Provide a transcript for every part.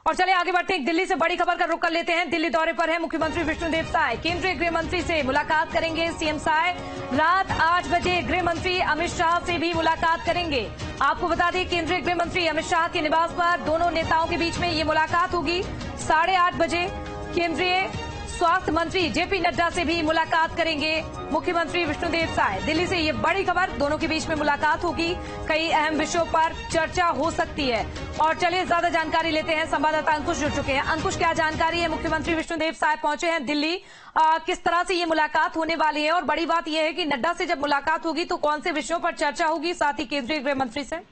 और चले आगे बढ़ते हैं। दिल्ली से बड़ी खबर का रुख कर लेते हैं। दिल्ली दौरे पर है मुख्यमंत्री विष्णुदेव साय। केंद्रीय गृह मंत्री से मुलाकात करेंगे सीएम साय। रात 8 बजे गृह मंत्री अमित शाह से भी मुलाकात करेंगे। आपको बता दें, केंद्रीय गृह मंत्री अमित शाह के निवास पर दोनों नेताओं के बीच में ये मुलाकात होगी। 8:30 बजे केंद्रीय स्वास्थ्य मंत्री जेपी नड्डा से भी मुलाकात करेंगे मुख्यमंत्री विष्णुदेव साय। दिल्ली से ये बड़ी खबर, दोनों के बीच में मुलाकात होगी। कई अहम विषयों पर चर्चा हो सकती है। और चलिए ज्यादा जानकारी लेते हैं, संवाददाता अंकुश जुड़ चुके हैं। अंकुश, क्या जानकारी है? मुख्यमंत्री विष्णुदेव साय पहुंचे हैं दिल्ली, किस तरह से ये मुलाकात होने वाली है? और बड़ी बात यह है कि नड्डा से जब मुलाकात होगी तो कौन से विषयों पर चर्चा होगी, साथ ही केंद्रीय गृह मंत्री से?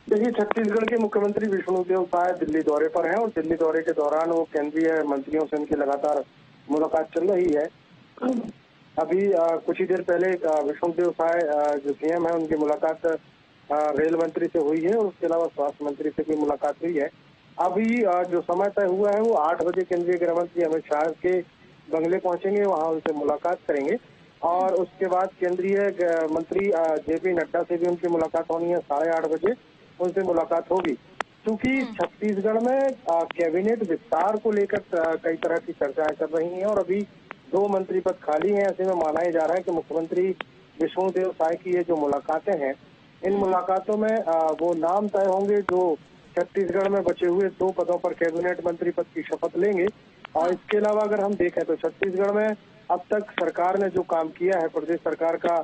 देखिए, छत्तीसगढ़ के मुख्यमंत्री विष्णुदेव साय दिल्ली दौरे पर हैं और दिल्ली दौरे के दौरान वो केंद्रीय मंत्रियों से उनकी लगातार मुलाकात चल रही है। अभी कुछ ही देर पहले विष्णुदेव साय जो सीएम है उनकी मुलाकात रेल मंत्री से हुई है और उसके अलावा स्वास्थ्य मंत्री से भी मुलाकात हुई है। अभी जो समय तय हुआ है वो 8 बजे केंद्रीय गृह मंत्री अमित शाह के बंगले पहुंचेंगे, वहां उनसे मुलाकात करेंगे और उसके बाद केंद्रीय मंत्री जेपी नड्डा से भी उनकी मुलाकात होनी है। 8:30 बजे उनसे मुलाकात होगी। क्योंकि छत्तीसगढ़ में कैबिनेट विस्तार को लेकर कई तरह की चर्चाएं चल रही हैं और अभी 2 मंत्री पद खाली हैं। ऐसे में माना जा रहा है कि मुख्यमंत्री विष्णुदेव साय की ये जो मुलाकातें हैं, इन मुलाकातों में वो नाम तय होंगे जो छत्तीसगढ़ में बचे हुए 2 पदों पर कैबिनेट मंत्री पद की शपथ लेंगे। और इसके अलावा अगर हम देखें तो छत्तीसगढ़ में अब तक सरकार ने जो काम किया है, प्रदेश सरकार का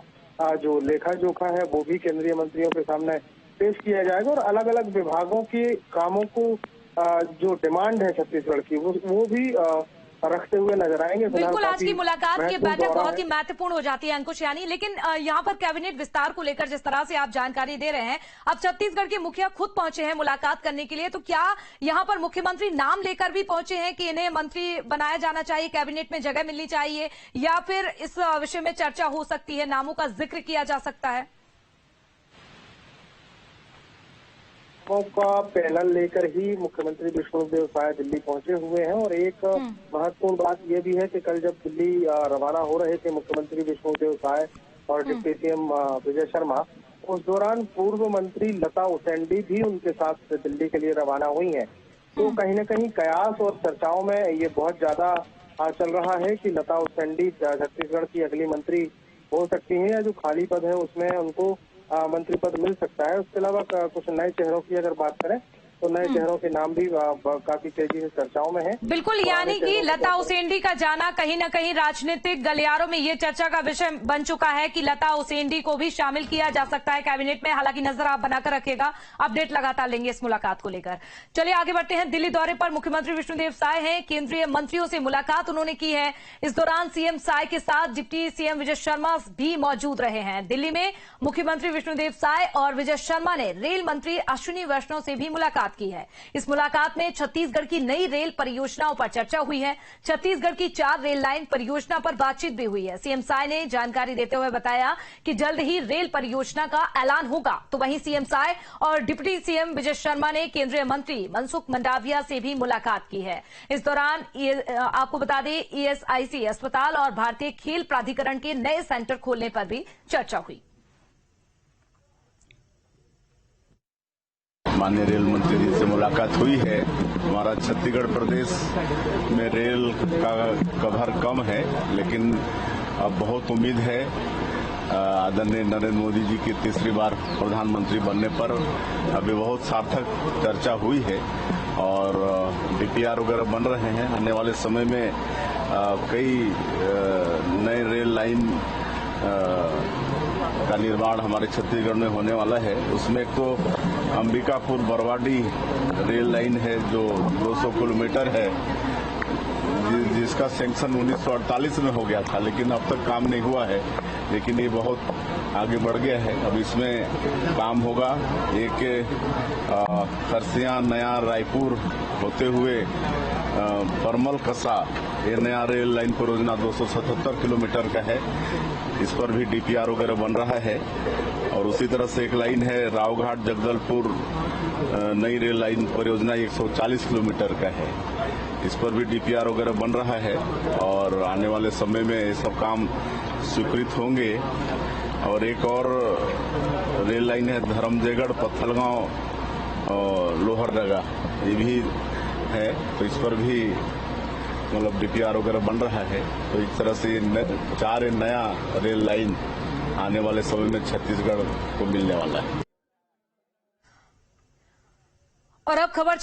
जो लेखा जोखा है वो भी केंद्रीय मंत्रियों के सामने पेश किया जाएगा और अलग अलग विभागों के कामों को जो डिमांड है छत्तीसगढ़ की वो भी रखते हुए नजर आएंगे। बिल्कुल, आज की मुलाकात की बैठक बहुत ही महत्वपूर्ण हो जाती है अंकुश यानी। लेकिन यहाँ पर कैबिनेट विस्तार को लेकर जिस तरह से आप जानकारी दे रहे हैं, अब छत्तीसगढ़ के मुखिया खुद पहुंचे हैं मुलाकात करने के लिए, तो क्या यहाँ पर मुख्यमंत्री नाम लेकर भी पहुंचे हैं कि इन्हें मंत्री बनाया जाना चाहिए, कैबिनेट में जगह मिलनी चाहिए, या फिर इस विषय में चर्चा हो सकती है, नामों का जिक्र किया जा सकता है? का पैनल लेकर ही मुख्यमंत्री विष्णुदेव साय दिल्ली पहुंचे हुए हैं और एक महत्वपूर्ण बात यह भी है कि कल जब दिल्ली रवाना हो रहे थे मुख्यमंत्री विष्णुदेव साय और डिप्टी सीएम विजय शर्मा, उस दौरान पूर्व मंत्री लता उसेंडी भी उनके साथ दिल्ली के लिए रवाना हुई हैं। तो कहीं न कहीं कयास और चर्चाओं में ये बहुत ज्यादा चल रहा है कि लता उसेंडी छत्तीसगढ़ की अगली मंत्री हो सकती है या जो खाली पद है उसमें उनको मंत्री पद मिल सकता है। उसके अलावा कुछ नए चेहरों की अगर बात करें तो नए चेहरों के नाम भी काफी तेजी से चर्चाओं में हैं। बिल्कुल, यानी कि लता उसेंडी का जाना कहीं न कहीं राजनीतिक गलियारों में ये चर्चा का विषय बन चुका है कि लता उसेंडी को भी शामिल किया जा सकता है कैबिनेट में। हालांकि नजर आप बनाकर रखेगा, अपडेट लगातार लेंगे इस मुलाकात को लेकर। चलिए आगे बढ़ते हैं। दिल्ली दौरे पर मुख्यमंत्री विष्णुदेव साय हैं, केंद्रीय मंत्रियों से मुलाकात उन्होंने की है। इस दौरान सीएम साय के साथ डिप्टी सीएम विजय शर्मा भी मौजूद रहे हैं। दिल्ली में मुख्यमंत्री विष्णुदेव साय और विजय शर्मा ने रेल मंत्री अश्विनी वैष्णव से भी मुलाकात की है। इस मुलाकात में छत्तीसगढ़ की नई रेल परियोजनाओं पर चर्चा हुई है। छत्तीसगढ़ की 4 रेल लाइन परियोजना पर बातचीत भी हुई है। सीएम साय ने जानकारी देते हुए बताया कि जल्द ही रेल परियोजना का ऐलान होगा। तो वहीं सीएम साय और डिप्टी सीएम विजय शर्मा ने केंद्रीय मंत्री मनसुख मंडाविया से भी मुलाकात की है। इस दौरान आपको बता दें, ईएसआईसी अस्पताल और भारतीय खेल प्राधिकरण के नए सेंटर खोलने पर भी चर्चा हुई। माननीय रेल मंत्री जी से मुलाकात हुई है। हमारा छत्तीसगढ़ प्रदेश में रेल का कवर कम है, लेकिन अब बहुत उम्मीद है आदरणीय नरेंद्र मोदी जी की तीसरी बार प्रधानमंत्री बनने पर अभी बहुत सार्थक चर्चा हुई है और डीपीआर वगैरह बन रहे हैं। आने वाले समय में कई नए रेल लाइन का निर्माण हमारे छत्तीसगढ़ में होने वाला है। उसमें एक तो अंबिकापुर बरवाडी रेल लाइन है जो 200 किलोमीटर है, जिसका सैंक्शन 1948 में हो गया था, लेकिन अब तक काम नहीं हुआ है। लेकिन ये बहुत आगे बढ़ गया है, अब इसमें काम होगा। एक खरसिया नया रायपुर होते हुए परमल कसा, ये नया रेल लाइन परियोजना 277 किलोमीटर का है। इस पर भी डीपीआर वगैरह बन रहा है। और उसी तरह से एक लाइन है रावघाट जगदलपुर, नई रेल लाइन परियोजना 140 किलोमीटर का है। इस पर भी डीपीआर वगैरह बन रहा है और आने वाले समय में ये सब काम स्वीकृत होंगे। और एक और रेल लाइन है धर्मजयगढ़ पत्थलगांव और लोहरदगा ये भी है, तो इस पर भी मतलब डीपीआर वगैरह बन रहा है। तो इस तरह से 4 नया रेल लाइन आने वाले समय में छत्तीसगढ़ को मिलने वाला है। और अब खबर